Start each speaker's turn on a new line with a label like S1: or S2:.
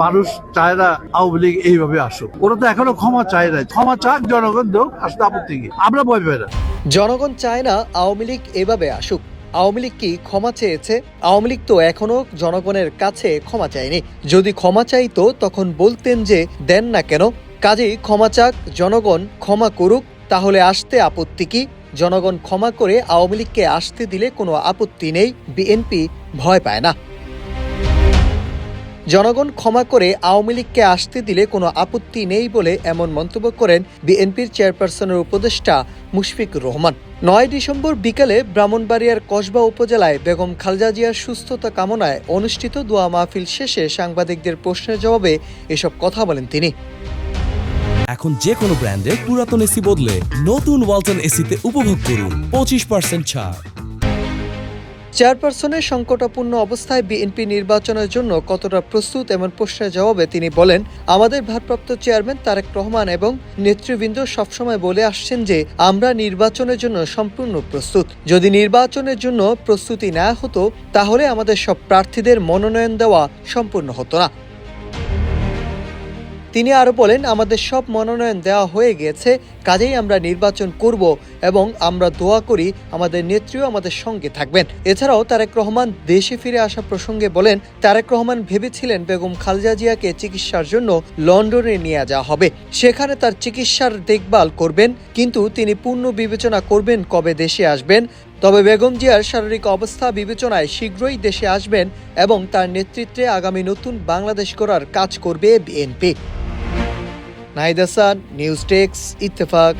S1: মানুষ চায় না আওয়ামী লীগ এইভাবে আসুক। ওরা তো এখনো ক্ষমা চায় না, ক্ষমা চাক জনগণ, দেখ আসলে আপত্তি কি, আমরা ভয় পাই না।
S2: জনগণ চায় না আওয়ামী লীগ এভাবে আসুক। আওয়ামী লীগ কি ক্ষমা চেয়েছে? আওয়ামী লীগ তো এখনো জনগণের কাছে ক্ষমা চায়নি। যদি ক্ষমা চাইতো তখন বলতেন যে দেন না কেন। কাজেই ক্ষমা চাক জনগণ, ক্ষমা করুক, তাহলে আসতে আপত্তি কি? জনগণ ক্ষমা করে আওয়ামী লীগকে আসতে দিলে কোনো আপত্তি নেই, বিএনপি ভয় পায় না। জনগণ ক্ষমা করে আওয়ামী লীগকে আসতে দিলে কোনো আপত্তি নেই বলে এমন মন্তব্য করেন বিএনপির চেয়ারপারসনের উপদেষ্টা মুশফিকুর রহমান। ৯ ডিসেম্বর বিকেলে ব্রাহ্মণবাড়িয়ার কসবা উপজেলায় বেগম খালেদা জিয়ার সুস্থতা কামনায় অনুষ্ঠিত দোয়া মাহফিল শেষে সাংবাদিকদের প্রশ্নের জবাবে এসব কথা বলেন তিনি।
S3: এখন যে কোনো ব্র্যান্ডের পুরাতন এসি বদলে নতুন ওয়ালটন এসিতে উপভোগ করুন 25% ছাড়।
S2: চেয়ারপারসনের সংকটাপূর্ণ অবস্থায় বিএনপি নির্বাচনের জন্য কতটা প্রস্তুত এমন প্রশ্নের জবাবে তিনি বলেন, আমাদের ভারপ্রাপ্ত চেয়ারম্যান তারেক রহমান এবং নেতৃবৃন্দ সবসময় বলে আসছেন যে আমরা নির্বাচনের জন্য সম্পূর্ণ প্রস্তুত। যদি নির্বাচনের জন্য প্রস্তুতি না হতো তাহলে আমাদের সব প্রার্থীদের মনোনয়ন দেওয়া সম্পূর্ণ হতো না। তিনি আরো বলেন, আমাদের সব মনোনয়ন দেওয়া হয়ে গেছে, কাজেই আমরা নির্বাচন করব এবং আমরা দোয়া করি আমাদের নেত্রীও আমাদের সঙ্গে থাকবেন। এছাড়াও তারেক রহমান দেশে ফিরে আসা প্রসঙ্গে বলেন, তারেক রহমান ভেবেছিলেন বেগম খালেদা জিয়াকে চিকিৎসার জন্য লন্ডনে নিয়ে যাওয়া হবে, সেখানে তার চিকিৎসার দেখভাল করবেন, কিন্তু তিনি পূর্ণ বিবেচনা করবেন কবে দেশে আসবেন। তবে বেগম জিয়ার শারীরিক অবস্থা বিবেচনায় শীঘ্রই দেশে আসবেন এবং তার নেতৃত্বে আগামী নতুন বাংলাদেশ গড়ার কাজ করবে BNP. Nahid Hasan, news desk, Ittefaq.